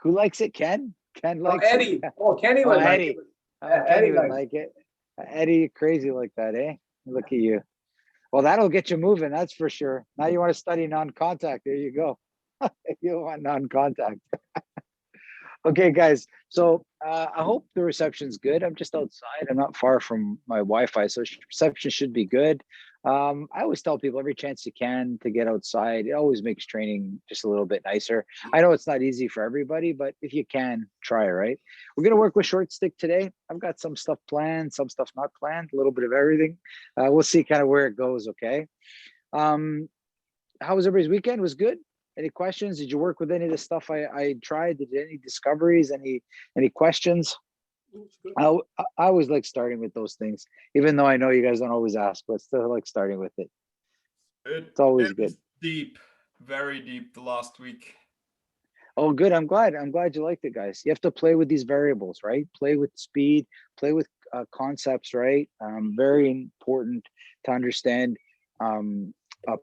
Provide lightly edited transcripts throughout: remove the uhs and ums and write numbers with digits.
Who likes it? Ken? Ken Oh, likes it? Eddie. Oh, Kenny Oh, would like it. Eddie. Oh, Kenny Eddie would likes it. like it. Eddie, you're crazy like that, eh? Look at you. Well, that'll get you moving, that's for sure. Now you want to study non-contact. There you go. You want non-contact. Okay, guys. So I hope the reception's good. I'm just outside. I'm not far from my Wi-Fi, so reception should be good. I always tell people every chance you can to get outside. It always makes training just a little bit nicer. I know it's not easy for everybody, but if you can, try it, right? We're going to work with short stick today. I've got some stuff planned, some stuff not planned, a little bit of everything. We'll see kind of where it goes, okay? How was everybody's weekend? Was good? Any questions? Did you work with any of the stuff I tried? Did any discoveries? Any questions? I always like starting with those things, even though I know you guys don't always ask, but still like starting with it. It's always good. Deep, very deep the last week. Oh, good. I'm glad. I'm glad you liked it, guys. You have to play with these variables, right? Play with speed, play with concepts, right? Very important to understand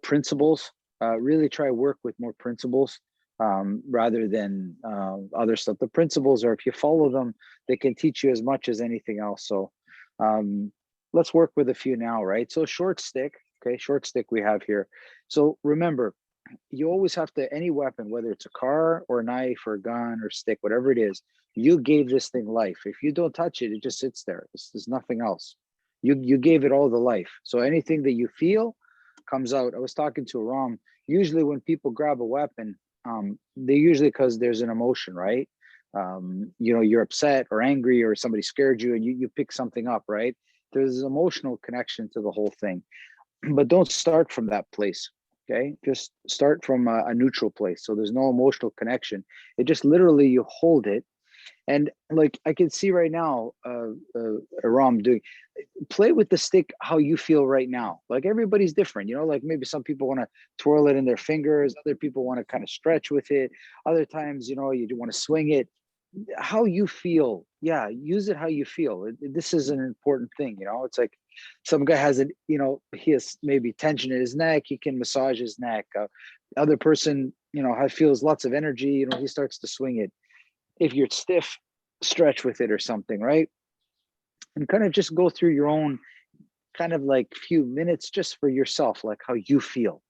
principles. Really try work with more principles rather than other stuff. The principles are, if you follow them, they can teach you as much as anything else. So let's work with a few now, right? So short stick, okay, short stick we have here. So remember, you always have to, any weapon, whether it's a car or a knife or a gun or stick, whatever it is, you gave this thing life. If you don't touch it, it just sits there. There's nothing else. You gave it all the life. So anything that you feel comes out. I was talking to Aram. Usually when people grab a weapon, they usually, because there's an emotion, right? You know, you're upset or angry or somebody scared you and you pick something up, right? There's an emotional connection to the whole thing. But don't start from that place. Okay, just start from a neutral place. So there's no emotional connection. It just literally you hold it, and like I can see right now, Aram doing, play with the stick how you feel right now. Like everybody's different, you know. Like maybe some people want to twirl it in their fingers, other people want to kind of stretch with it. Other times, you know, you do want to swing it. How you feel, yeah, use it how you feel. This is an important thing, you know. It's like some guy has an, you know, he has maybe tension in his neck, he can massage his neck. Other person, you know, feels lots of energy, you know, he starts to swing it. If you're stiff, stretch with it or something, right? And kind of just go through your own kind of like few minutes just for yourself, like how you feel.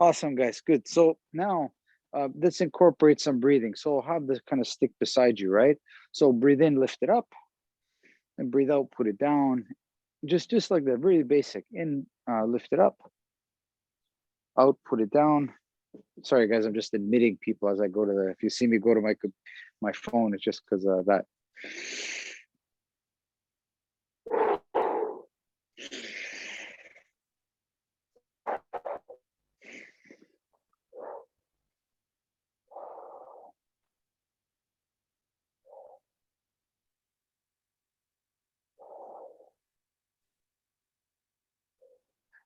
Awesome, guys. Good. So now let's incorporate some breathing. So I'll have this kind of stick beside you, right? So breathe in, lift it up, and breathe out, put it down. Just like that, really basic. In, lift it up, out, put it down. Sorry, guys, I'm just admitting people as I go to the, if you see me go to my phone, it's just because of that.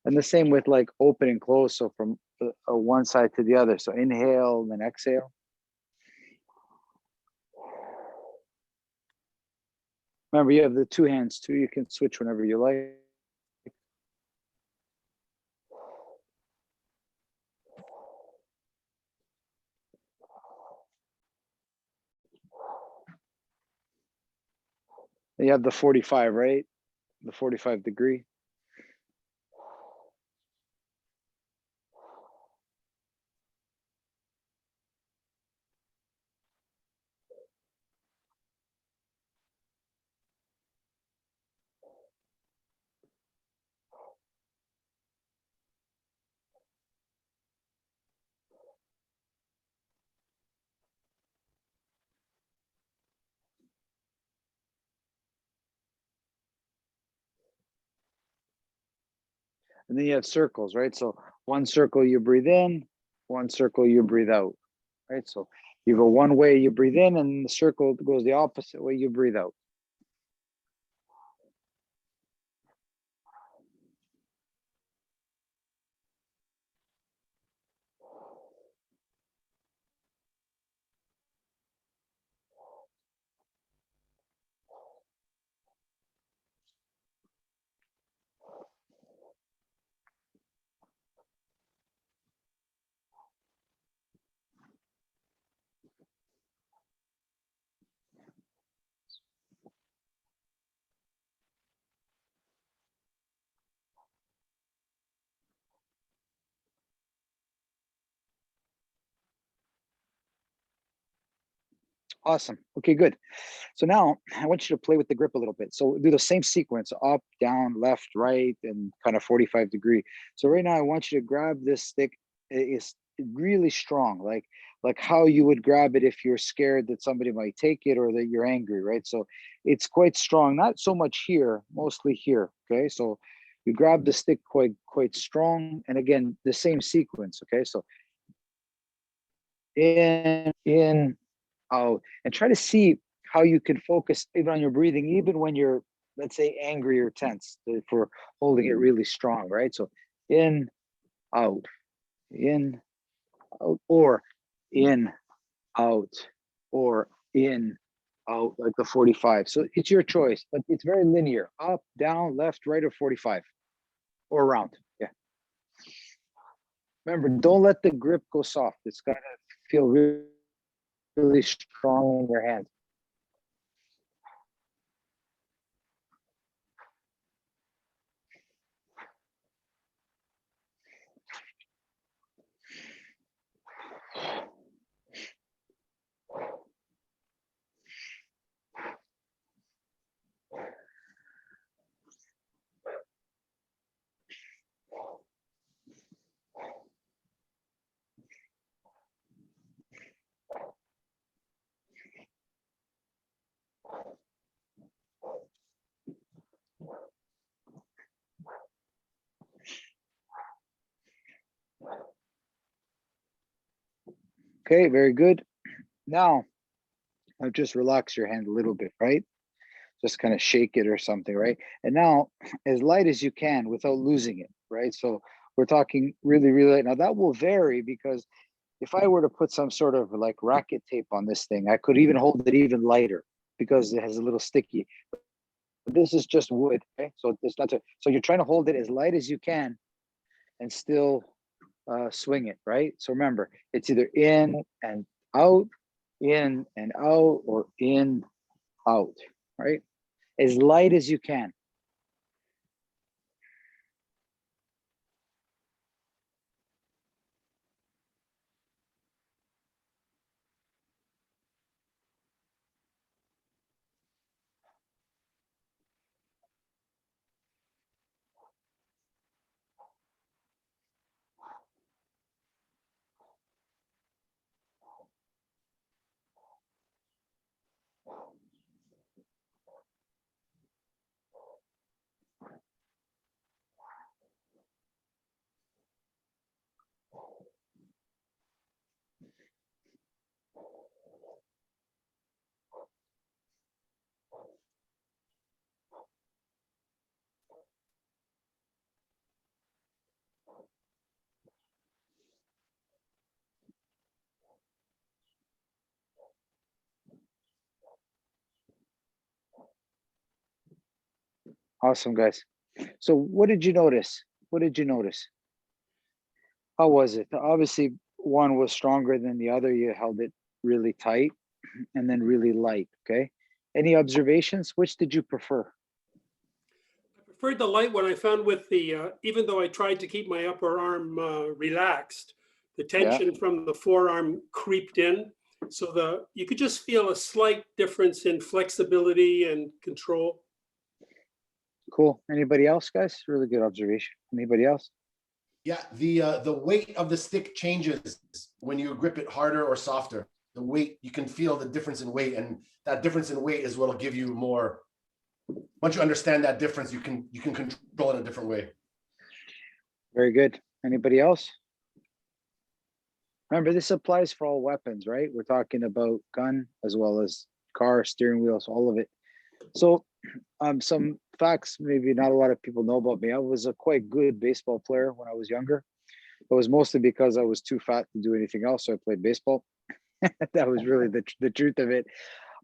And the same with like open and close. So from one side to the other. So inhale and then exhale. Remember, you have the two hands too. You can switch whenever you like. And you have the 45, right? The 45 degree. and then you have circles, right? So one circle you breathe in, one circle you breathe out, right? So you go one way, you breathe in, and the circle goes the opposite way, you breathe out. Awesome. Okay, good. So now I want you to play with the grip a little bit. So do the same sequence, up, down, left, right, and kind of 45-degree. So right now I want you to grab this stick. It's really strong, like how you would grab it if you're scared that somebody might take it or that you're angry, right? So it's quite strong, not so much here, mostly here. Okay, so you grab the stick quite strong, and again the same sequence. Okay, so in, out, and try to see how you can focus even on your breathing, even when you're, let's say, angry or tense, for holding it really strong, right? So in, out, in, out, or in, out, or in, out, like the 45. So it's your choice, but it's very linear, up, down, left, right, or 45, or around. Yeah. Remember, don't let the grip go soft. It's got to feel really strong in your hand. Okay, very good. Now, I'll just relax your hand a little bit, right? Just kind of shake it or something, right? And now, as light as you can without losing it, right? So we're talking really, really light. Now that will vary, because if I were to put some sort of like racket tape on this thing, I could even hold it even lighter because it has a little sticky. But this is just wood, okay? So it's not so you're trying to hold it as light as you can and still swing it, right? So remember, it's either in and out, in and out, or in, out, right? As light as you can. Awesome, guys. So what did you notice? What did you notice? How was it? Obviously, one was stronger than the other. You held it really tight, and then really light, okay? Any observations? Which did you prefer? I preferred the light one. I found with the, even though I tried to keep my upper arm relaxed, the Yeah, tension from the forearm creeped in. So you could just feel a slight difference in flexibility and control. cool. Anybody else, guys? Really good observation. Anybody else? Yeah, the weight of the stick changes when you grip it harder or softer. The weight, you can feel the difference in weight, and that difference in weight is what will give you more. Once you understand that difference, you can control it a different way. Very good. Anybody else? Remember, this applies for all weapons, right? We're talking about gun as well as car, steering wheels, all of it. So some facts maybe not a lot of people know about me. I was a quite good baseball player when I was younger. It was mostly because I was too fat to do anything else, so I played baseball. That was really the truth of it.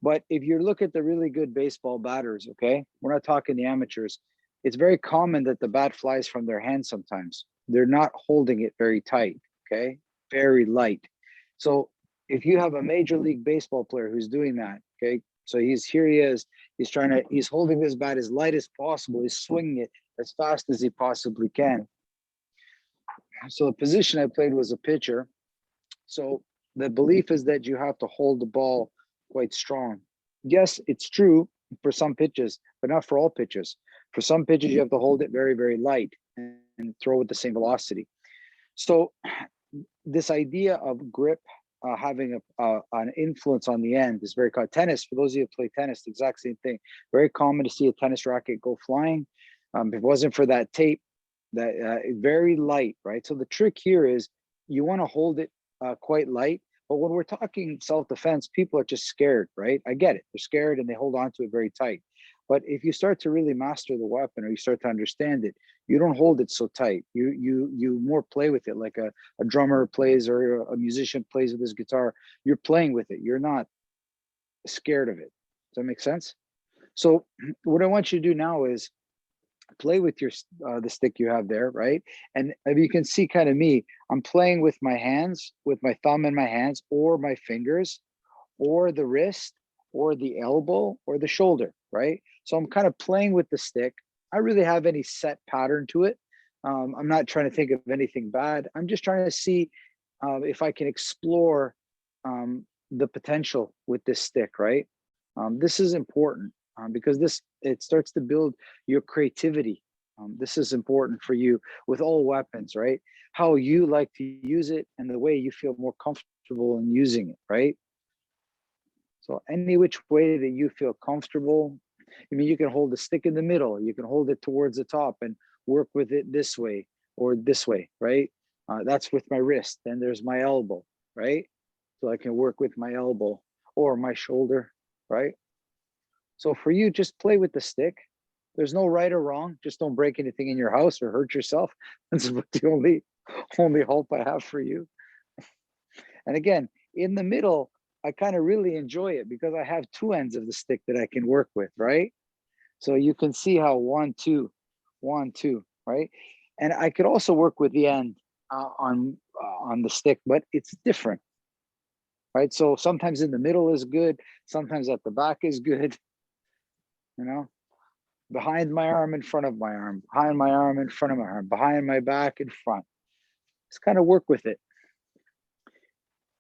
But if you look at the really good baseball batters, okay, we're not talking the amateurs, it's very common that the bat flies from their hand sometimes. They're not holding it very tight, okay, very light. So if you have a major league baseball player who's doing that, okay, so here he is, he's holding this bat as light as possible, he's swinging it as fast as he possibly can. So the position I played was a pitcher. So the belief is that you have to hold the ball quite strong. Yes, it's true for some pitches, but not for all pitches. For some pitches, you have to hold it very, very light and throw with the same velocity. So this idea of grip having an influence on the end is very common. Tennis, for those of you who play tennis, the exact same thing. Very common to see a tennis racket go flying. If it wasn't for that tape, that very light, right? So the trick here is you want to hold it quite light. But when we're talking self-defense, people are just scared, right? I get it. They're scared and they hold on to it very tight. But if you start to really master the weapon or you start to understand it, you don't hold it so tight. You more play with it like a drummer plays or a musician plays with his guitar. You're playing with it. You're not scared of it. Does that make sense? So what I want you to do now is play with your the stick you have there, right? And if you can see kind of me, I'm playing with my hands, with my thumb in my hands or my fingers or the wrist or the elbow or the shoulder, right? So I'm kind of playing with the stick. I really have any set pattern to it. I'm not trying to think of anything bad. I'm just trying to see if I can explore the potential with this stick, right? This is important because it starts to build your creativity. This is important for you with all weapons, right? How you like to use it and the way you feel more comfortable in using it, right? So any which way that you feel comfortable. I mean, you can hold the stick in the middle, you can hold it towards the top and work with it this way or this way, right? That's with my wrist. Then there's my elbow, right? So I can work with my elbow or my shoulder, right? So for you, just play with the stick. There's no right or wrong. Just don't break anything in your house or hurt yourself. That's the only hope I have for you. And again, in the middle, I kind of really enjoy it because I have two ends of the stick that I can work with, right? So you can see how 1, 2, 1, 2, right? And I could also work with the end on the stick, but it's different, right? So sometimes in the middle is good, sometimes at the back is good, you know, behind my arm, in front of my arm, behind my arm, in front of my arm, behind my back, in front. Just kind of work with it.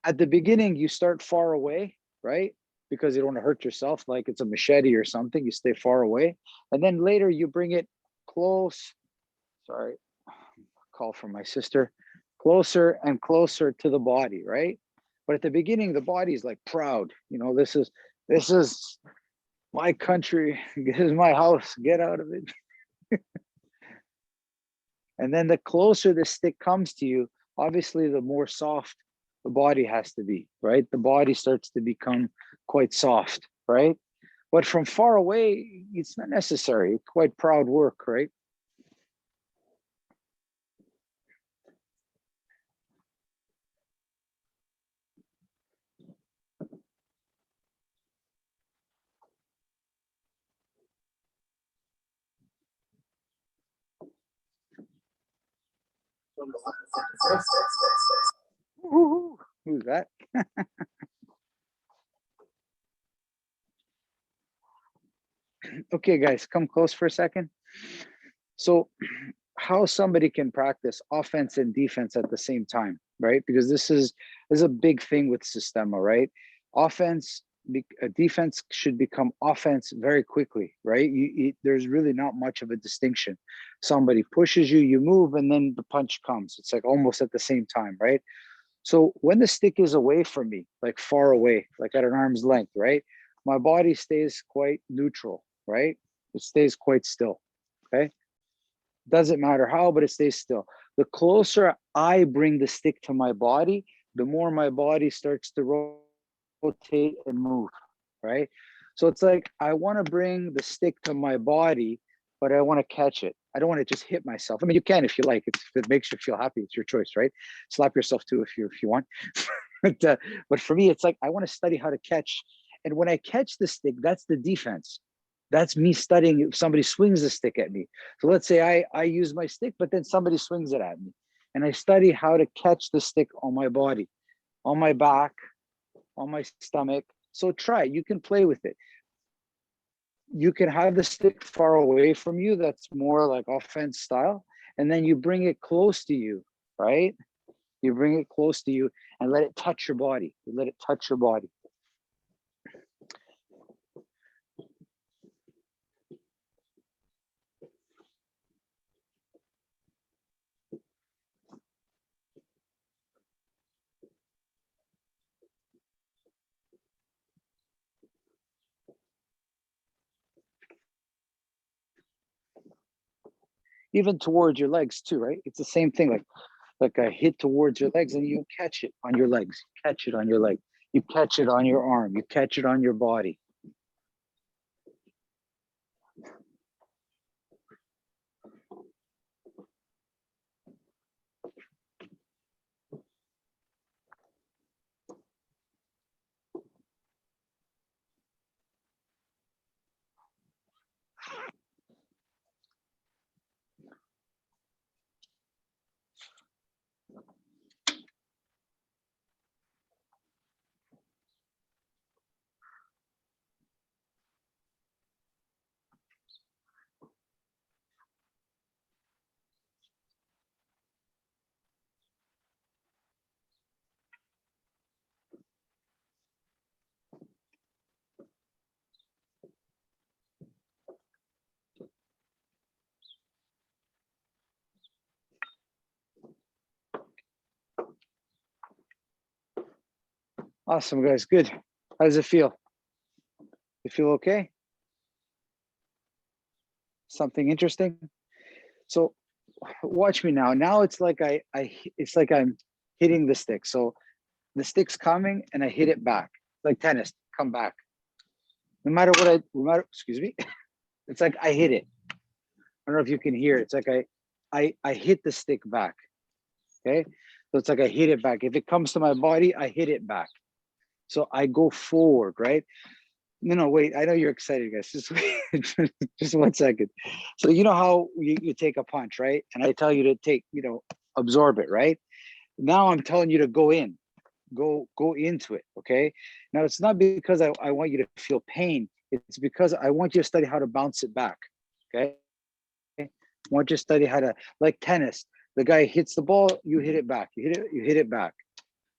At the beginning, you start far away, right? Because you don't want to hurt yourself, like it's a machete or something, you stay far away. And then later you bring it close, sorry, call from my sister, closer and closer to the body, right? But at the beginning, the body is like proud, you know, this is my country, this is my house, get out of it. And then the closer the stick comes to you, obviously the more soft the body has to be, right? The body starts to become quite soft, right? But from far away, it's not necessary. It's quite proud work, right? Woo-hoo. Who's that? Okay, guys, come close for a second. So how somebody can practice offense and defense at the same time, right? Because this is a big thing with Systema, right? Defense should become offense very quickly, right? There's really not much of a distinction. Somebody pushes you, you move, and then the punch comes. It's like almost at the same time, right? So when the stick is away from me, like far away, like at an arm's length, right? My body stays quite neutral, right? It stays quite still, okay? Doesn't matter how, but it stays still. The closer I bring the stick to my body, the more my body starts to rotate and move, right? So it's like I want to bring the stick to my body, but I want to catch it. I don't want to just hit myself. I mean, you can if you like. If it makes you feel happy, it's your choice, right? Slap yourself too if you want. But for me, it's like I want to study how to catch. And when I catch the stick, that's the defense. That's me studying if somebody swings the stick at me. So let's say I use my stick, but then somebody swings it at me. And I study how to catch the stick on my body, on my back, on my stomach. So try, you can play with it. You can have the stick far away from you. That's more like offense style. And then you bring it close to you, right? You bring it close to you and let it touch your body. You let it touch your body. Even towards your legs too, right? It's the same thing. Like a hit towards your legs and you catch it on your legs, catch it on your leg, you catch it on your arm, you catch it on your body. Awesome, guys. Good. How does it feel? You feel okay? Something interesting? So watch me now. Now it's like it's like I'm hitting the stick. So the stick's coming and I hit it back. Like tennis, come back. No matter what excuse me, it's like I hit it. I don't know if you can hear it. It's like I hit the stick back. Okay. So it's like I hit it back. If it comes to my body, I hit it back. So I go forward, right? No, wait. I know you're excited, guys. Just wait. Just 1 second. So you know how you take a punch, right? And I tell you to take, absorb it, right? Now I'm telling you to go in, go into it. Okay. Now it's not because I want you to feel pain. It's because I want you to study how to bounce it back. Okay. I want you to study how to, like tennis. The guy hits the ball, you hit it back. You hit it back.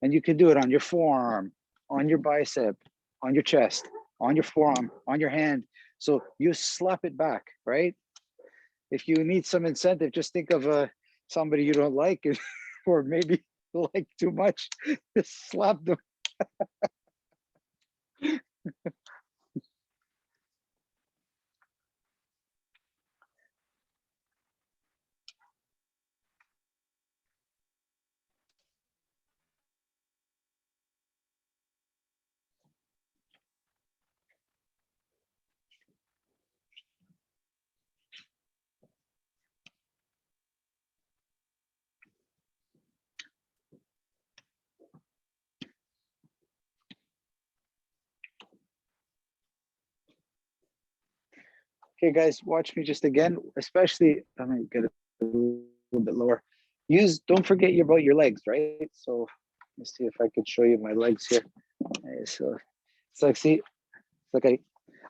And you can do it on your forearm, on your bicep, on your chest, on your forearm, on your hand. So you slap it back, right? If you need some incentive, just think of somebody you don't like or maybe like too much, just slap them. Okay, guys, watch me just again, especially, I'm gonna get it a little bit lower. Don't forget about your legs, right? So let's see if I could show you my legs here. Okay, so it's like, see, it's like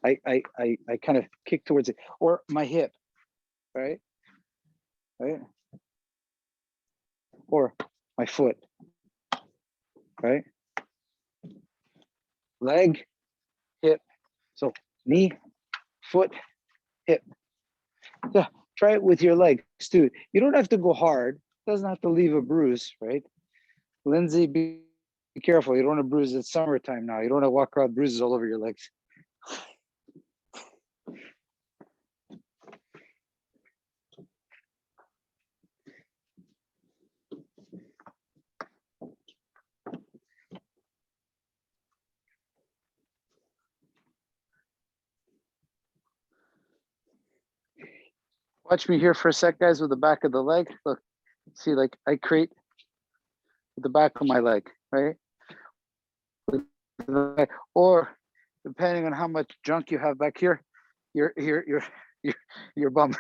I kind of kick towards it, or my hip, right? Right? Or my foot, right? Leg, hip. So knee, foot, hip. Yeah, try it with your legs too. You don't have to go hard. It doesn't have to leave a bruise, right? Lindsay, be careful. You don't want to bruise. It's summertime now. You don't want to walk around bruises all over your legs. Watch me here for a sec, guys, with the back of the leg. Look, see, like I create with the back of my leg, right? Or depending on how much junk you have back here, your bum.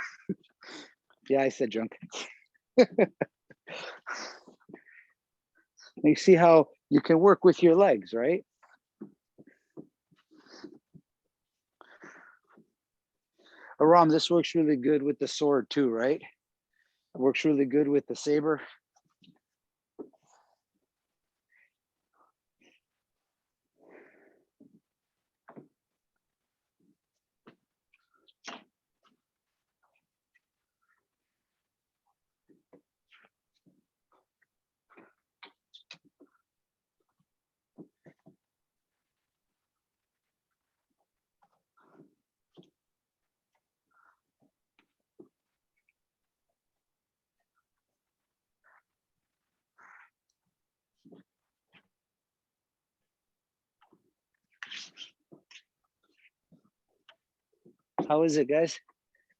Yeah, I said junk. You see how you can work with your legs, right? Aram, this works really good with the sword too, right? It works really good with the saber. How is it, guys?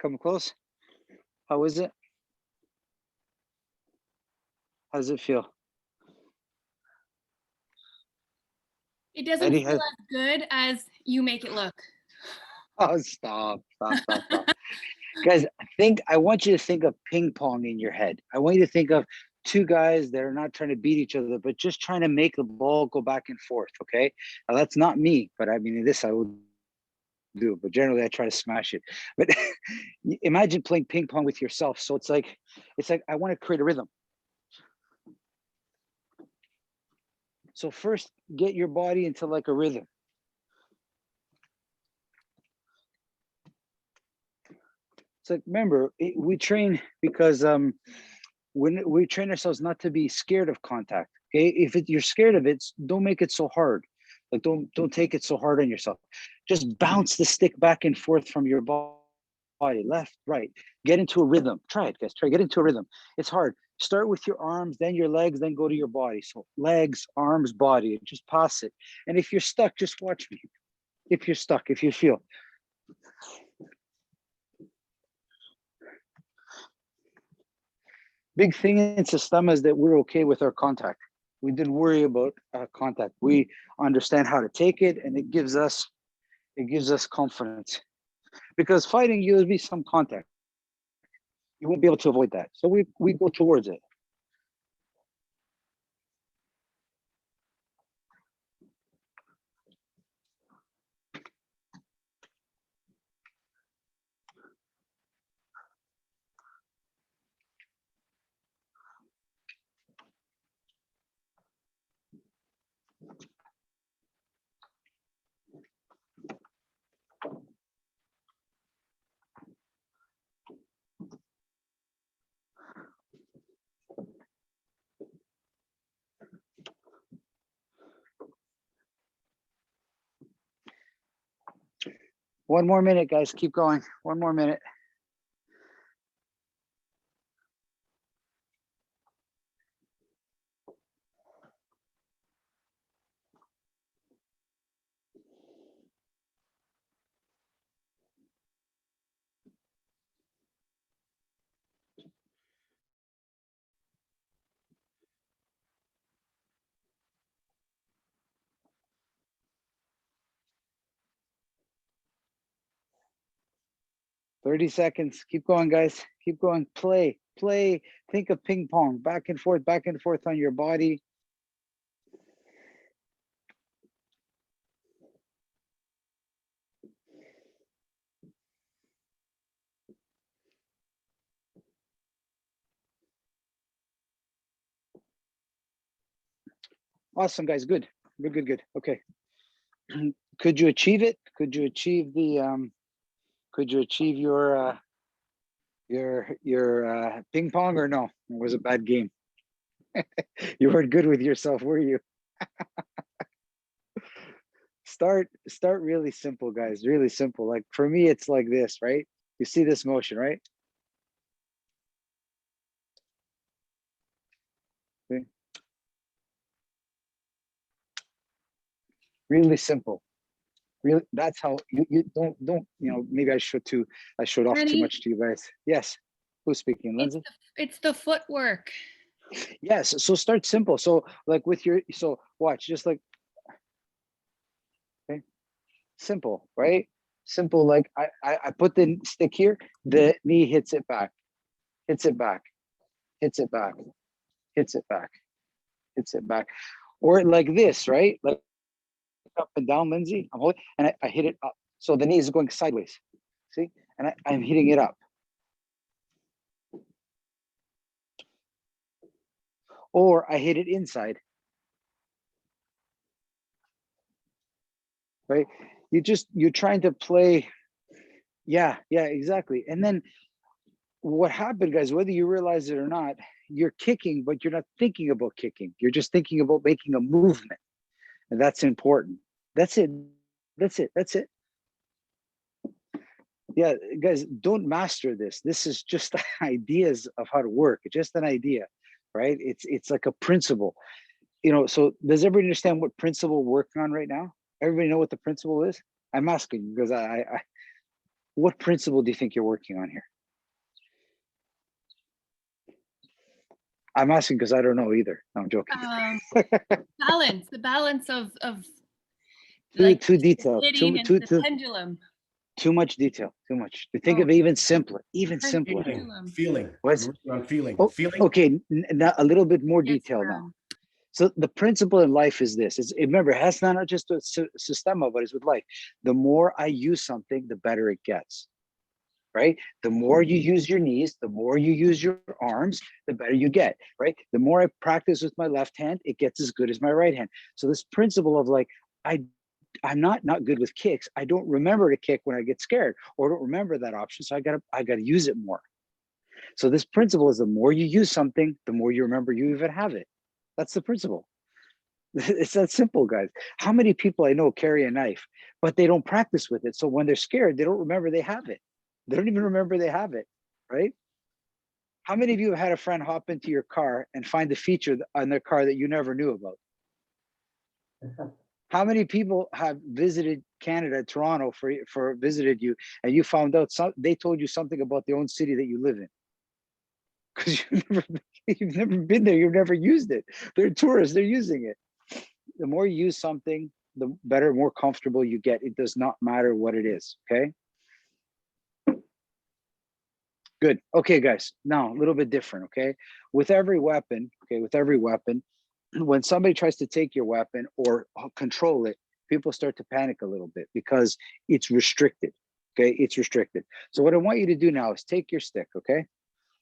Come close. How is it? How does it feel? It doesn't Eddie feel has. as good as you make it look. Oh, stop. Guys, I want you to think of ping pong in your head. I want you to think of two guys that are not trying to beat each other, but just trying to make the ball go back and forth. Okay. Now that's not me, but I mean, this I would do, but generally I try to smash it. But imagine playing ping pong with yourself. So it's like I want to create a rhythm. So first get your body into like a rhythm. It's like, remember, we train because when we train ourselves not to be scared of contact. Okay, if you're scared of it, don't make it so hard. Like don't take it so hard on yourself. Just bounce the stick back and forth from your body, left, right. Get into a rhythm. Try it, guys. Get into a rhythm. It's hard. Start with your arms, then your legs, then go to your body. So legs, arms, body, and just pass it. And if you're stuck, just watch me. If you're stuck, if you feel. Big thing in Systema is that we're okay with our contact. We didn't worry about contact. We understand how to take it, and it gives us confidence. Because fighting, you'll be some contact. You won't be able to avoid that. So we go towards it. One more minute, guys. Keep going. One more minute. $30 seconds. Keep going, guys. Keep going. Play. Think of ping pong. Back and forth on your body. Awesome, guys. Good. Okay. Could you achieve it? Could you achieve your ping pong, or no? It was a bad game. You weren't good with yourself, were you? Start really simple, guys. Really simple. Like for me, it's like this, right? You see this motion, right? See? Really simple. Really, that's how you don't, maybe I showed off too Kenny? much to you guys. Yes. Who's speaking, Lindsay? It's the footwork. Yes, so start simple. So like with your, so watch, just like, okay, simple, right? Simple, like I put the stick here, the knee hits it back, hits it back, hits it back, hits it back, hits it back. Or like this, right? Like up and down, Lindsay, I'm holding, and I hit it up. So the knee is going sideways, see? And I'm hitting it up. Or I hit it inside, right? You're trying to play. Yeah, exactly. And then what happened, guys, whether you realize it or not, you're kicking, but you're not thinking about kicking. You're just thinking about making a movement. And that's important. That's it. That's it. That's it. Yeah, guys, don't master this. This is just ideas of how to work. It's just an idea, right? It's like a principle. So does everybody understand what principle we're working on right now? Everybody know what the principle is? I'm asking because what principle do you think you're working on here? I'm asking because I don't know either. No, I'm joking. Balance, the balance of Too detailed. hitting and the pendulum. Too much detail. Too much. To think Oh. of even simpler. Even simpler. Feeling. What's- You're working on feeling. Oh, Feeling. okay, now a little bit more Yes, detail sir. now. So the principle in life is this. Remember, it has not just a system, but it's with life. The more I use something, the better it gets. Right? The more you use your knees, the more you use your arms, the better you get, right? The more I practice with my left hand, it gets as good as my right hand. So this principle of like, I'm not good with kicks. I don't remember to kick when I get scared, or don't remember that option. So I gotta use it more. So this principle is the more you use something, the more you remember you even have it. That's the principle. It's that simple, guys. How many people I know carry a knife, but they don't practice with it. So when they're scared, they don't remember they have it. They don't even remember they have it, right? How many of you have had a friend hop into your car and find a feature on their car that you never knew about? How many people have visited Canada, Toronto, for visited you, and you found out they told you something about their own city that you live in? Because you've never been there, you've never used it. They're tourists, they're using it. The more you use something, the better, more comfortable you get. It does not matter what it is, okay? Good. Okay, guys. Now a little bit different, okay? With every weapon, when somebody tries to take your weapon or control it, people start to panic a little bit because it's restricted, okay? It's restricted. So what I want you to do now is take your stick, okay?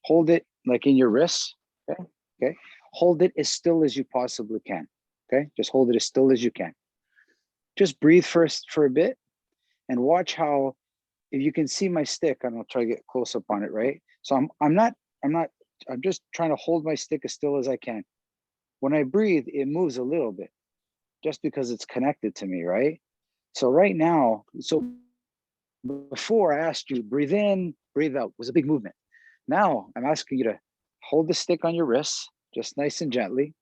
Hold it like in your wrists, okay? Hold it as still as you possibly can, okay? Just hold it as still as you can. Just breathe first for a bit and watch how, if you can see my stick, and I'll try to get close up on it, right? So I'm just trying to hold my stick as still as I can. When I breathe, it moves a little bit just because it's connected to me, right? So right now, so before I asked you, breathe in, breathe out, was a big movement. Now I'm asking you to hold the stick on your wrists, just nice and gently,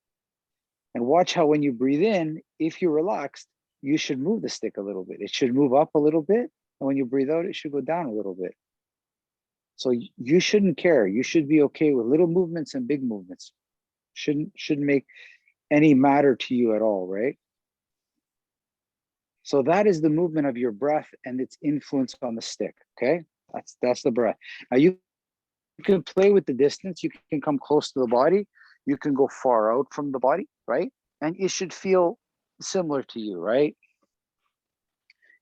and watch how when you breathe in, if you're relaxed, you should move the stick a little bit. It should move up a little bit. And when you breathe out, it should go down a little bit. So you shouldn't care. You should be okay with little movements and big movements. Shouldn't make any matter to you at all, right? So that is the movement of your breath and its influence on the stick, okay? That's the breath. Now you can play with the distance. You can come close to the body. You can go far out from the body, right? And it should feel similar to you, right?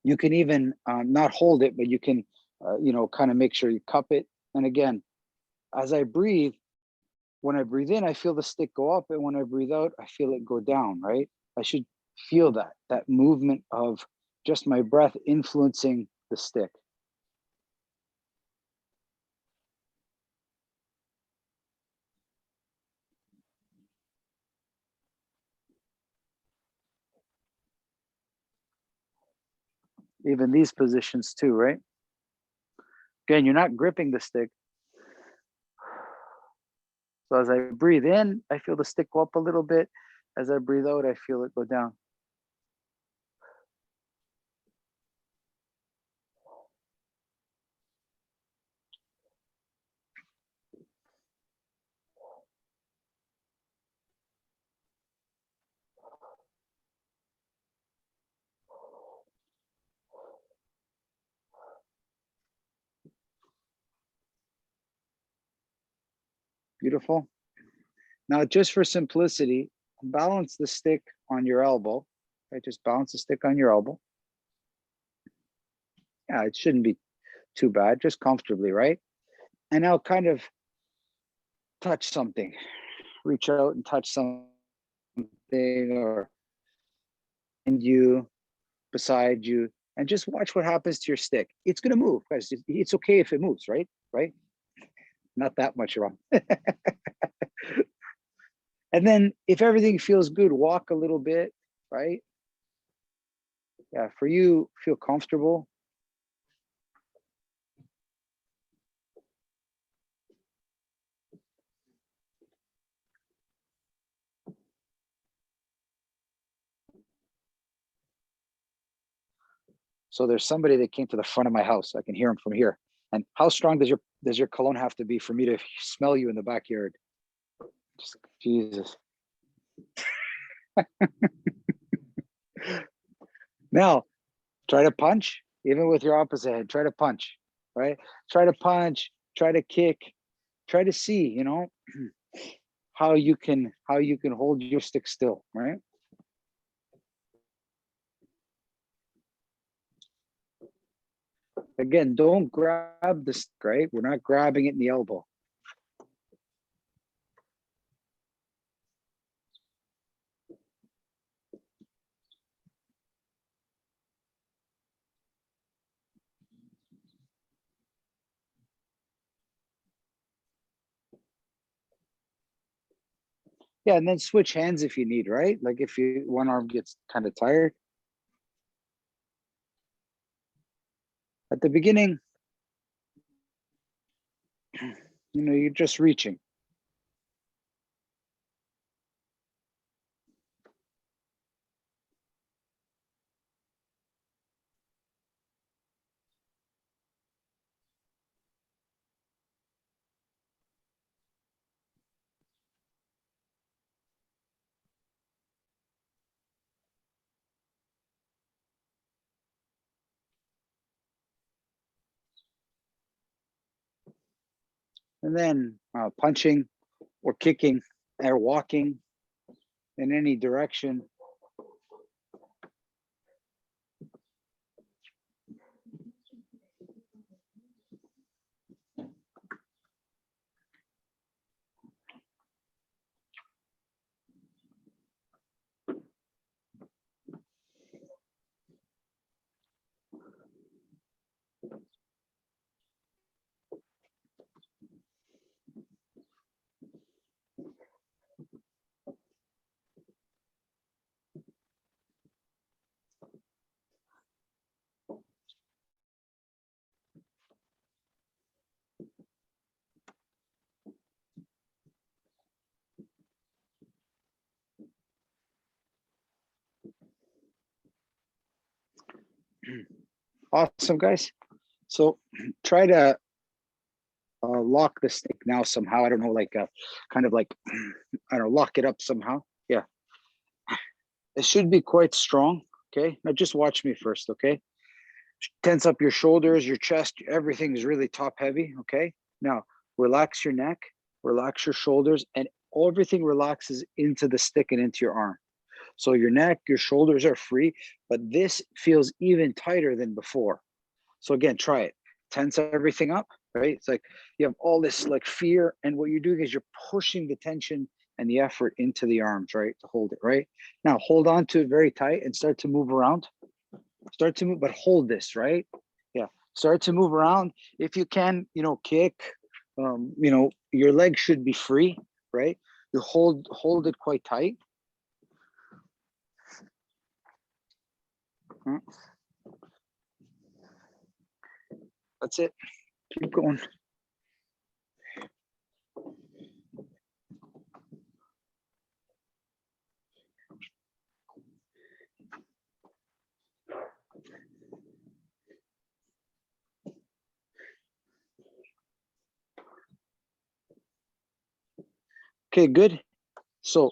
You can even not hold it, but you can, kind of make sure you cup it. And again, as I breathe, when I breathe in, I feel the stick go up. And when I breathe out, I feel it go down, right? I should feel that movement of just my breath influencing the stick. Even these positions too, right? Again, you're not gripping the stick. So as I breathe in, I feel the stick go up a little bit. As I breathe out, I feel it go down. Beautiful. Now, just for simplicity, balance the stick on your elbow. Right? Just balance the stick on your elbow. Yeah, it shouldn't be too bad, just comfortably, right? And now kind of touch something. Reach out and touch something, or and you, beside you, and just watch what happens to your stick. It's gonna move, guys. It's okay if it moves, right? Right? Not that much wrong. And then if everything feels good, walk a little bit, right? Yeah, for you, feel comfortable. So there's somebody that came to the front of my house. I can hear him from here. And how strong does your cologne have to be for me to smell you in the backyard? Just, Jesus. Now, try to punch, even with your opposite hand. Try to punch, right? Try to punch. Try to kick. Try to see, you know, how you can hold your stick still, right? Again, don't grab the stick, right? We're not grabbing it in the elbow. Yeah, and then switch hands if you need, right? Like if one arm gets kind of tired. At the beginning, you know, you're just reaching. And then punching or kicking or walking in any direction. Awesome, guys. So try to lock the stick now somehow. I don't know, like kind of like, I don't know, lock it up somehow. Yeah. It should be quite strong. Okay. Now just watch me first. Okay. Tense up your shoulders, your chest, everything is really top heavy. Okay. Now relax your neck, relax your shoulders, and everything relaxes into the stick and into your arm. So your neck, your shoulders are free, but this feels even tighter than before. So again, try it. Tense everything up, right? It's like you have all this like fear, and what you're doing is you're pushing the tension and the effort into the arms, right? To hold it, right? Now hold on to it very tight and start to move around. Start to move, but hold this, right? Yeah. Start to move around. If you can, you know, kick, you know, your legs should be free, right? You hold it quite tight. That's it. Keep going. Okay, good. So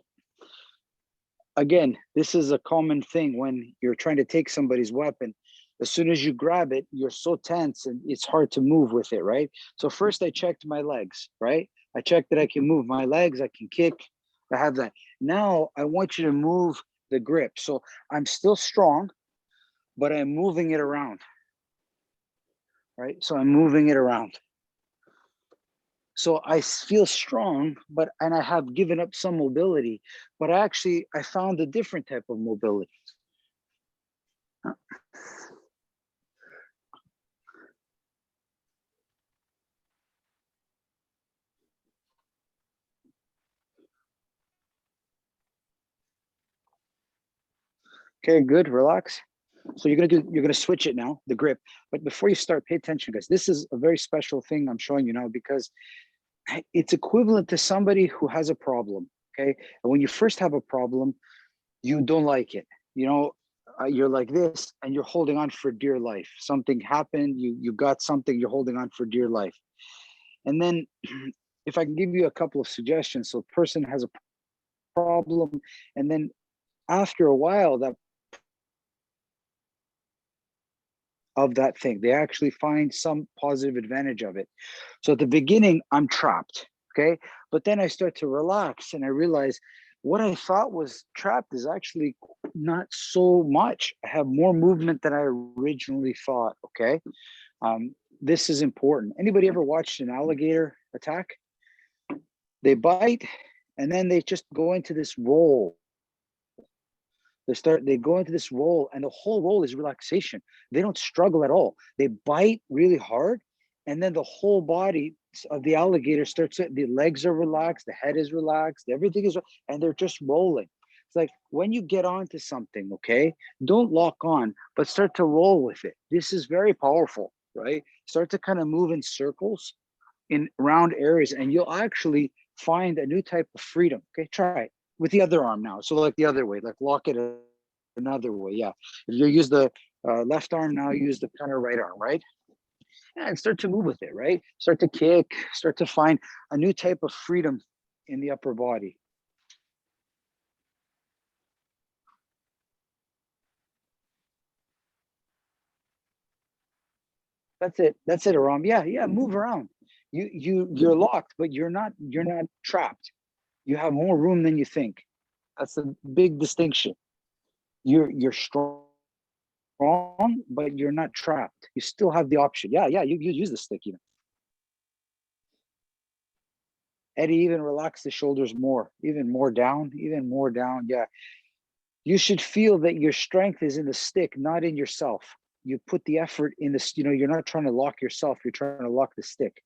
again, this is a common thing when you're trying to take somebody's weapon. As soon as you grab it, you're so tense and it's hard to move with it, right? So first I checked my legs, right? I check that I can move my legs, I can kick, I have that. Now I want you to move the grip. So I'm still strong, but I'm moving it around, right? So I'm moving it around. So I feel strong, and I have given up some mobility, but actually I found a different type of mobility. Okay, good, relax. So you're gonna switch it now, the grip. But before you start, pay attention, guys. This is a very special thing I'm showing you now because it's equivalent to somebody who has a problem. Okay, and when you first have a problem, you don't like it. You know, you're like this, and you're holding on for dear life. Something happened, you got something, you're holding on for dear life. And then, if I can give you a couple of suggestions, so a person has a problem, and then after a while, that thing, they actually find some positive advantage of it. So at the beginning, I'm trapped, okay? But then I start to relax and I realize what I thought was trapped is actually not so much. I have more movement than I originally thought, okay? This is important. Anybody ever watched an alligator attack? They bite and then they just go into this roll. They go into this roll, and the whole roll is relaxation. They don't struggle at all. They bite really hard, and then the whole body of the alligator starts to, the legs are relaxed, the head is relaxed, everything is, and they're just rolling. It's like when you get onto something, okay, don't lock on, but start to roll with it. This is very powerful, right? Start to kind of move in circles in round areas, and you'll actually find a new type of freedom. Okay, try it with the other arm now. So like the other way, like lock it another way. Yeah. If you use the left arm now, use the kind of right arm, right? Yeah, and start to move with it, right? Start to kick, start to find a new type of freedom in the upper body. That's it. That's it, Aram. Yeah, yeah, move around. You're locked, but you're not trapped. You have more room than you think. That's a big distinction. You're strong, but you're not trapped. You still have the option. Yeah, yeah, you use the stick even. Eddie, even relax the shoulders more, even more down, even more down. Yeah. You should feel that your strength is in the stick, not in yourself. You put the effort in this, you're not trying to lock yourself, you're trying to lock the stick.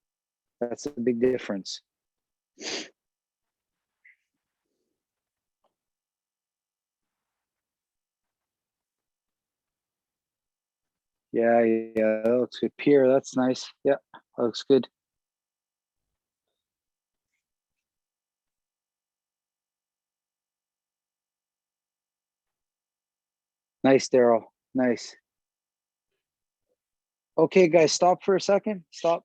That's a big difference. Yeah, yeah, that looks good. Pierre, that's nice. Yeah, that looks good. Nice, Daryl. Nice. Okay, guys, stop for a second. Stop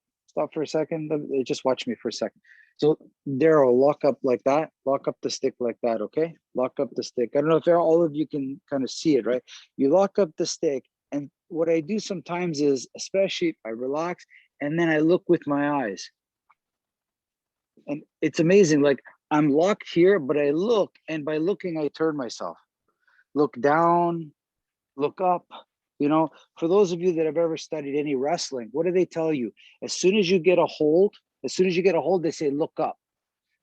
for a second. Just watch me for a second. So, Daryl, lock up like that. Lock up the stick like that, okay? Lock up the stick. I don't know if all of you can kind of see it, right? You lock up the stick, and what I do sometimes is, especially I relax, and then I look with my eyes. And it's amazing, like I'm locked here, but I look, and by looking, I turn myself. Look down, look up. For those of you that have ever studied any wrestling, what do they tell you? As soon as you get a hold, they say look up,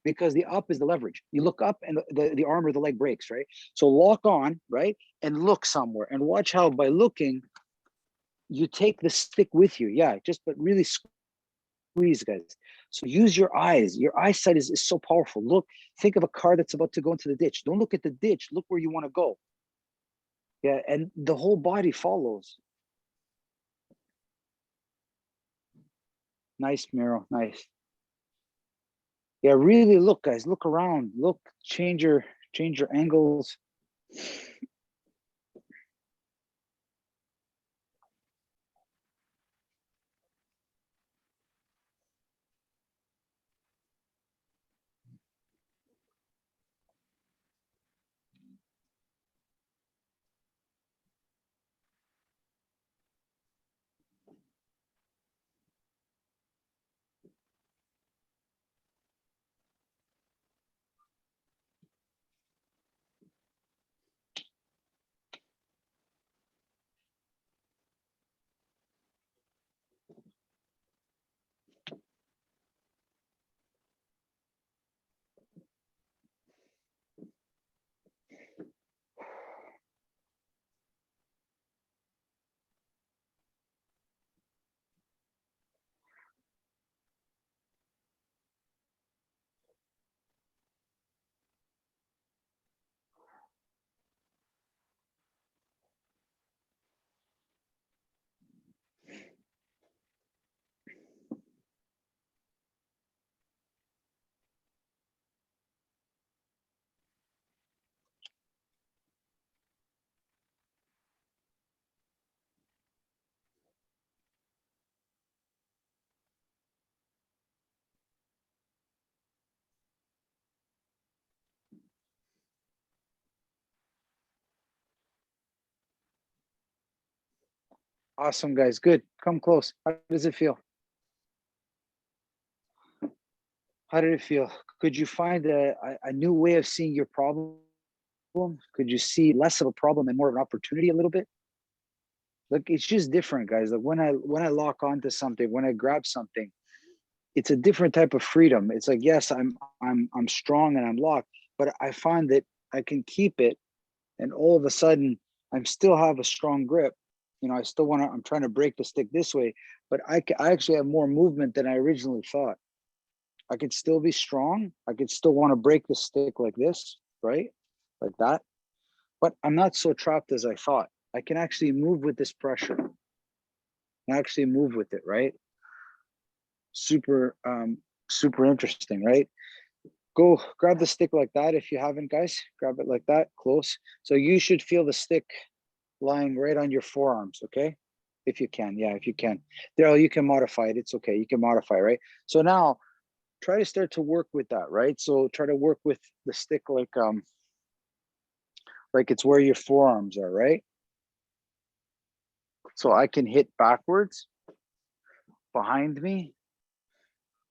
because the up is the leverage. You look up and the arm or the leg breaks, right? So lock on, right? And look somewhere and watch how by looking, you take the stick with you. Yeah, but really squeeze, guys. So use your eyes. Your eyesight is so powerful. Look, think of a car that's about to go into the ditch. Don't look at the ditch. Look where you want to go. Yeah, and the whole body follows. Nice, Miro. Nice. Yeah, really look, guys. Look around. Look, change your angles. Awesome, guys. Good. Come close. How does it feel? How did it feel? Could you find a new way of seeing your problem? Could you see less of a problem and more of an opportunity a little bit? Look, it's just different, guys. Like when I lock onto something, when I grab something, it's a different type of freedom. It's like, yes, I'm strong and I'm locked, but I find that I can keep it, and all of a sudden I'm still have a strong grip. You know, I still want to, I'm trying to break the stick this way, but I actually have more movement than I originally thought. I could still be strong. I could still want to break the stick like this, right? Like that. But I'm not so trapped as I thought. I can actually move with this pressure. I actually move with it, right? Super, super interesting, right? Go grab the stick like that. If you haven't, guys, grab it like that, close. So you should feel the stick lying right on your forearms, okay? If you can, yeah, if you can. Daryl, you can modify it. It's okay. You can modify, right? So now try to start to work with that, right? So try to work with the stick like it's where your forearms are, right? So I can hit backwards, behind me.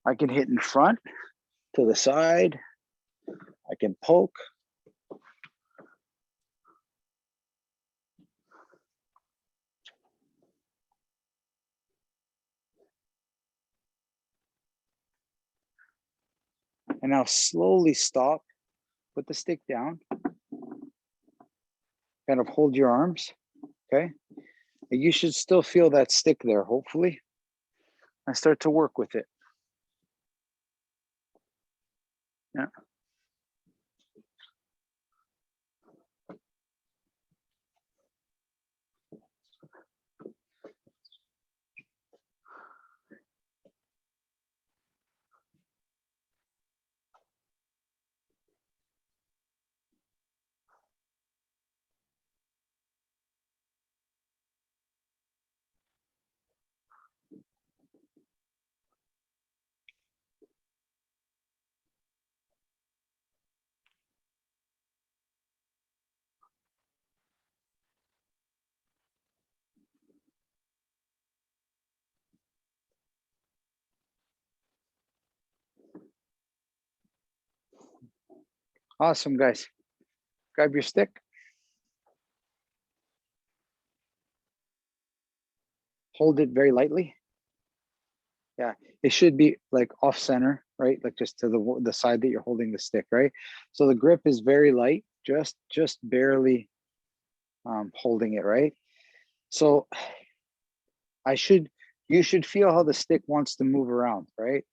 I can hit in front, to the side. I can poke. And now slowly stop, put the stick down, kind of hold your arms, okay? And you should still feel that stick there, hopefully, and start to work with it. Yeah. Awesome, guys. Grab your stick. Hold it very lightly. Yeah, it should be like off center, right? Like just to the side that you're holding the stick, right? So the grip is very light, just barely holding it, right? So you should feel how the stick wants to move around, right?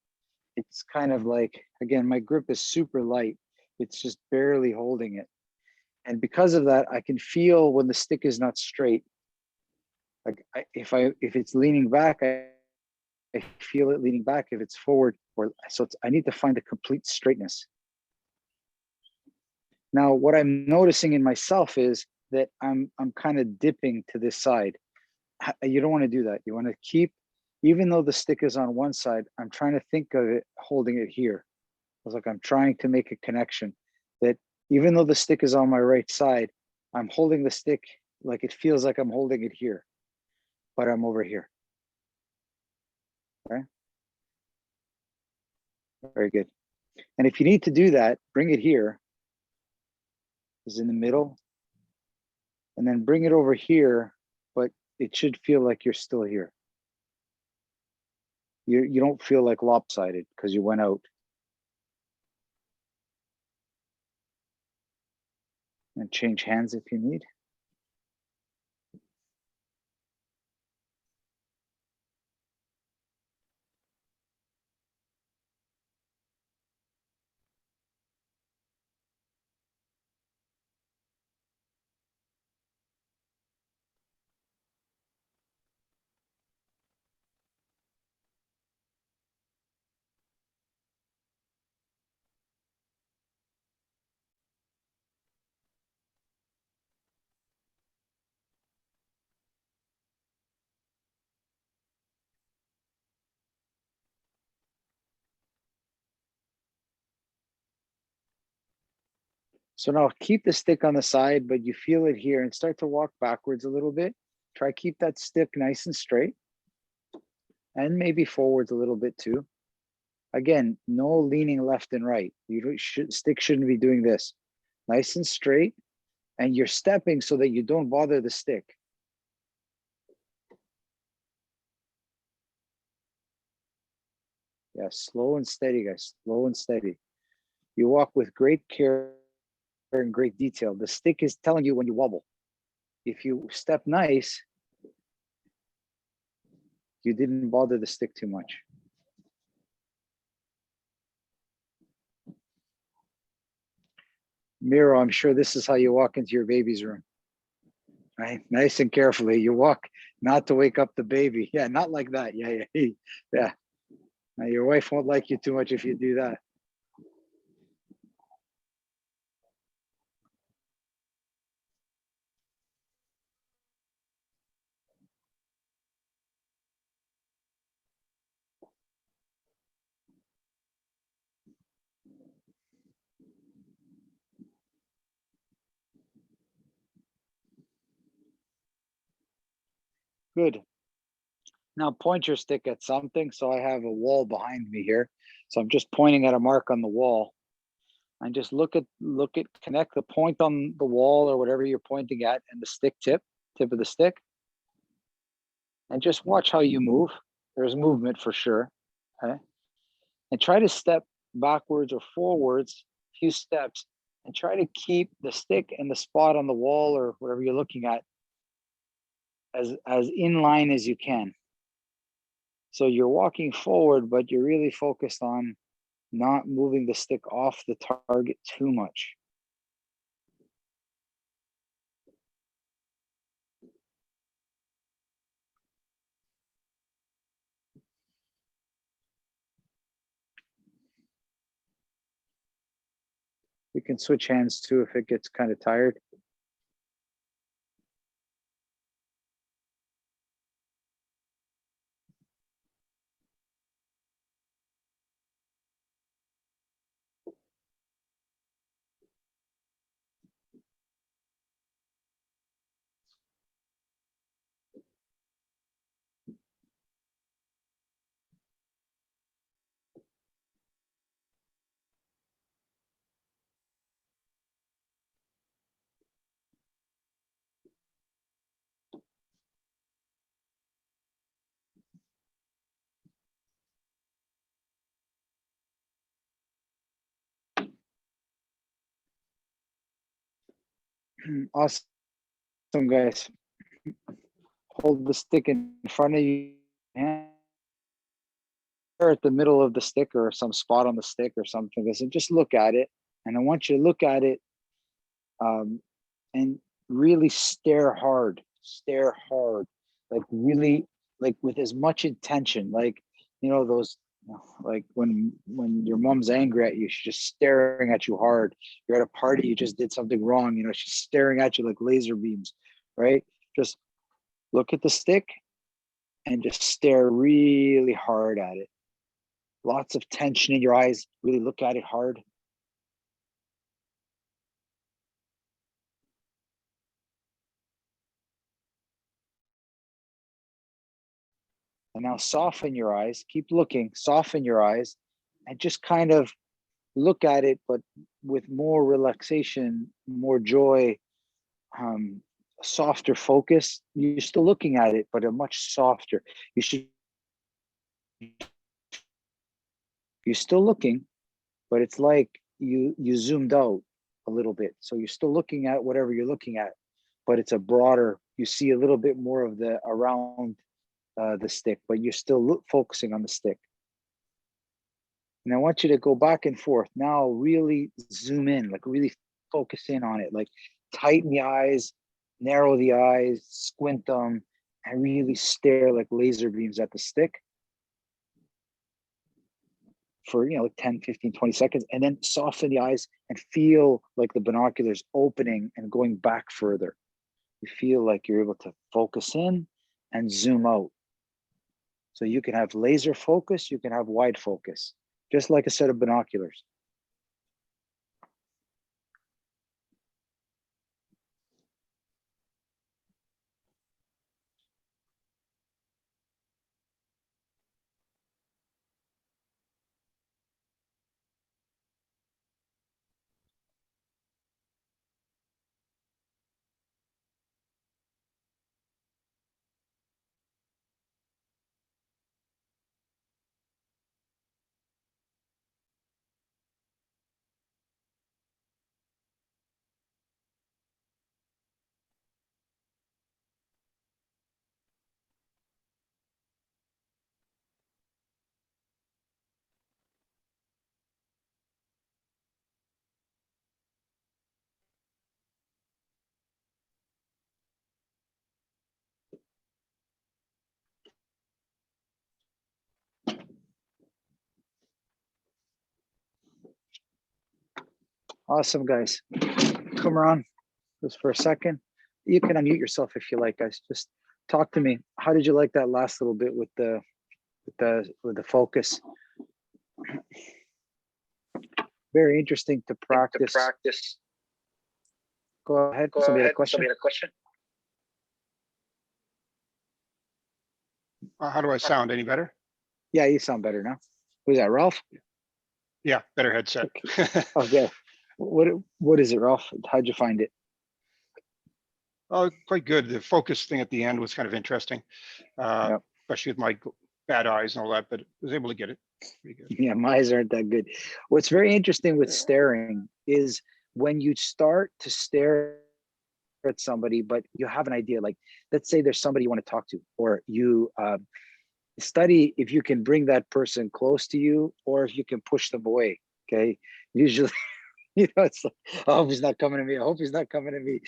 It's kind of like, again, my grip is super light. It's just barely holding it. And because of that, I can feel when the stick is not straight. Like if it's leaning back, I feel it leaning back. If it's forward, or so I need to find the complete straightness. Now, what I'm noticing in myself is that I'm kind of dipping to this side. You don't want to do that. You want to keep, even though the stick is on one side, I'm trying to think of it holding it here. It's like I'm trying to make a connection that even though the stick is on my right side, I'm holding the stick like it feels like I'm holding it here, but I'm over here. Okay. Very good. And if you need to do that, bring it here, is in the middle, and then bring it over here, but it should feel like you're still here. You don't feel like lopsided because you went out. And change hands if you need. So now keep the stick on the side, but you feel it here and start to walk backwards a little bit. Try keep that stick nice and straight. And maybe forwards a little bit too. Again, no leaning left and right. Stick shouldn't be doing this. Nice and straight. And you're stepping so that you don't bother the stick. Yeah, slow and steady, guys. Slow and steady. You walk with great care and great detail. The stick is telling you when you wobble. If you step nice, you didn't bother the stick too much. Miro, I'm sure this is how you walk into your baby's room. Right? Nice and carefully. You walk not to wake up the baby. Yeah, not like that. Yeah. Yeah. Now, your wife won't like you too much if you do that. Good. Now point your stick at something. So I have a wall behind me here. So I'm just pointing at a mark on the wall. And just connect the point on the wall or whatever you're pointing at and the stick tip of the stick. And just watch how you move. There's movement for sure. Okay. And try to step backwards or forwards a few steps and try to keep the stick and the spot on the wall or whatever you're looking at as in line as you can. So you're walking forward, but you're really focused on not moving the stick off the target too much. We can switch hands too if it gets kind of tired. Awesome, guys. Hold the stick in front of you or at the middle of the stick or some spot on the stick or something. And just look at it. And I want you to look at it and really stare hard, like really, like with as much intention, like, you know, those, like when your mom's angry at you, she's just staring at you hard. You're at a party, you just did something wrong, you know, she's staring at you like laser beams, right? Just look at the stick and just stare really hard at it. Lots of tension in your eyes, really look at it hard. And now soften your eyes, keep looking, soften your eyes, and just kind of look at it, but with more relaxation, more joy, softer focus. You're still looking at it, but a much softer. You're still looking, but it's like you zoomed out a little bit. So you're still looking at whatever you're looking at, but it's a broader, you see a little bit more of the around the stick, but you're still focusing on the stick. And I want you to go back and forth. Now really zoom in, like really focus in on it, like tighten the eyes, narrow the eyes, squint them, and really stare like laser beams at the stick for, you know, 10, 15, 20 seconds, and then soften the eyes and feel like the binoculars opening and going back further. You feel like you're able to focus in and zoom out. So you can have laser focus, you can have wide focus, just like a set of binoculars. Awesome, guys. Come around just for a second. You can unmute yourself if you like, guys. Just talk to me. How did you like that last little bit with the focus? Very interesting to practice. Go ahead. Somebody had a question? How do I sound? Any better? Yeah, you sound better now. Who's that, Ralph? Yeah, better headset. Okay. What is it, Ralph? How'd you find it? Oh, quite good. The focus thing at the end was kind of interesting, Yep. especially with my bad eyes and all that, but I was able to get it. Pretty good. Yeah, my eyes aren't that good. What's very interesting with staring is when you start to stare at somebody, but you have an idea, like let's say there's somebody you want to talk to, or you study if you can bring that person close to you or if you can push them away. Okay. Usually, it's like, I hope he's not coming to me. I hope he's not coming to me.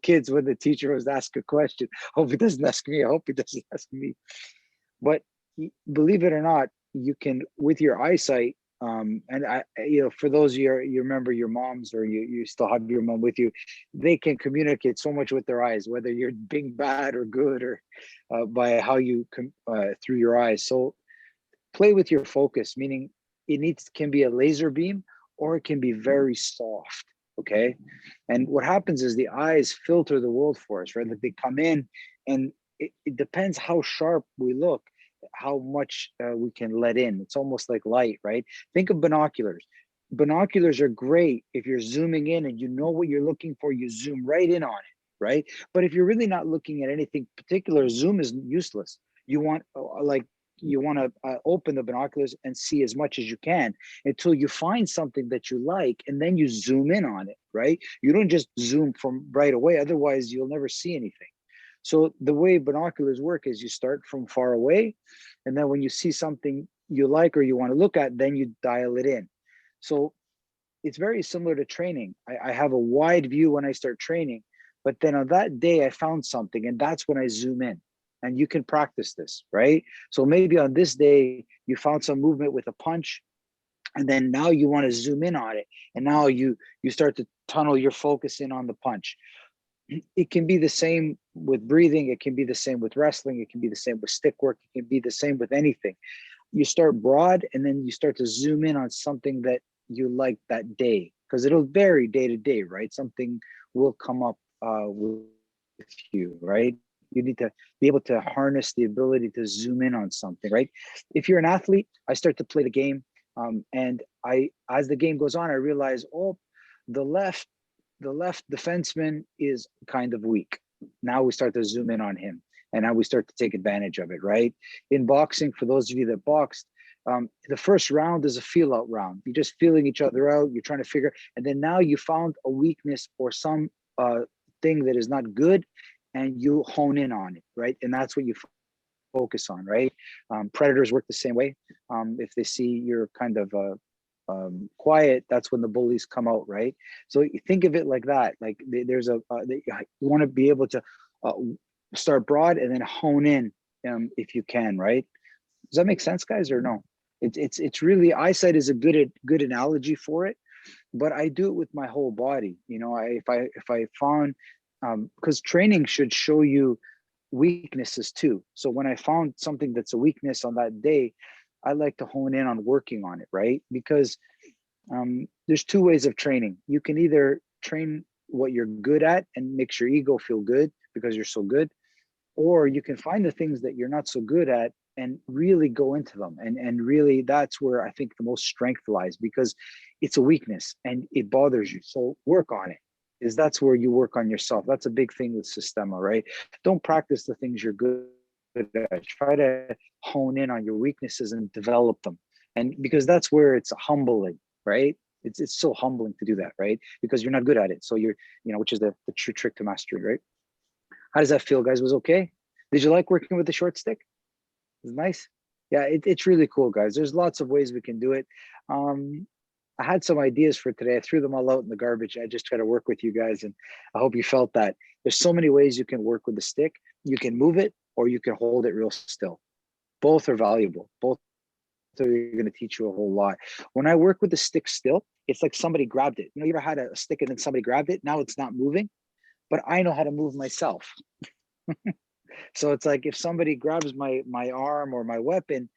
Kids, when the teacher was asked a question, hope he doesn't ask me. I hope he doesn't ask me. But believe it or not, you can, with your eyesight, and for those of you remember your moms, or you still have your mom with you, they can communicate so much with their eyes, whether you're being bad or good, or by how you through your eyes. So play with your focus, meaning can be a laser beam or it can be very soft. Okay. And what happens is the eyes filter the world for us, right? Like they come in, and it depends how sharp we look, how much we can let in. It's almost like light, right? Think of binoculars. Binoculars are great if you're zooming in and you know what you're looking for, you zoom right in on it, right? But if you're really not looking at anything particular, zoom is useless. You want to open the binoculars and see as much as you can until you find something that you like, and then you zoom in on it, right? You don't just zoom from right away, otherwise you'll never see anything. So the way binoculars work is you start from far away, and then when you see something you like or you want to look at, then you dial it in. So it's very similar to training. I have a wide view when I start training, but then on that day I found something, and that's when I zoom in. And you can practice this, right? So maybe on this day you found some movement with a punch, and then now you want to zoom in on it, and now you start to tunnel your focus in on the punch. It can be the same with breathing. It can be the same with wrestling. It can be the same with stick work. It can be the same with anything. You start broad, and then you start to zoom in on something that you like that day, because it'll vary day to day, right? Something will come up with you, right? You need to be able to harness the ability to zoom in on something, right? If you're an athlete, I start to play the game, and as the game goes on, I realize, oh, the left defenseman is kind of weak. Now we start to zoom in on him, and now we start to take advantage of it, right? In boxing, for those of you that boxed, the first round is a feel out round. You're just feeling each other out. You're trying to figure, and then now you found a weakness or some thing that is not good, and you hone in on it, right? And that's what you focus on, right? Predators work the same way. If they see you're kind of quiet, that's when the bullies come out, right? So you think of it like that. Like there's you want to be able to start broad and then hone in if you can, right? Does that make sense, guys, or no? It's really, eyesight is a good analogy for it, but I do it with my whole body. If I found, because training should show you weaknesses too. So when I found something that's a weakness on that day, I like to hone in on working on it, right? Because there's two ways of training. You can either train what you're good at and makes your ego feel good because you're so good, or you can find the things that you're not so good at and really go into them. And really, that's where I think the most strength lies, because it's a weakness and it bothers you. So work on it. That's where you work on yourself. That's a big thing with Systema, right? Don't practice the things you're good at. Try to hone in on your weaknesses and develop them. And because that's where it's humbling, right? It's so humbling to do that, right? Because you're not good at it. So you're, which is the true trick to mastery, right? How does that feel, guys? Was okay? Did you like working with the short stick? It's nice. Yeah, it's really cool, guys. There's lots of ways we can do it. I had some ideas for today. I threw them all out in the garbage. I just try to work with you guys, and I hope you felt that. There's so many ways you can work with the stick. You can move it, or you can hold it real still. Both are valuable. Both are going to teach you a whole lot. When I work with the stick still, it's like somebody grabbed it. You know, you ever had a stick and then somebody grabbed it? Now it's not moving, but I know how to move myself. So it's like if somebody grabs my arm or my weapon,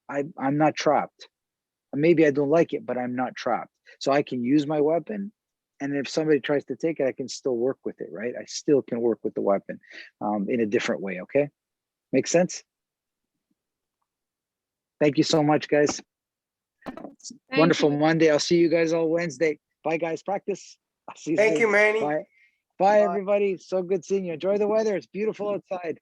I'm not trapped. Maybe I don't like it, but I'm not trapped. So I can use my weapon, and if somebody tries to take it, I can still work with it, right? I still can work with the weapon in a different way, okay? Makes sense? Thank you so much, guys. Thank Wonderful you. Monday. I'll see you guys all Wednesday. Bye, guys. Practice. I'll see you Thank soon. you, Manny. Bye. Bye, everybody. So good seeing you. Enjoy the weather. It's beautiful outside.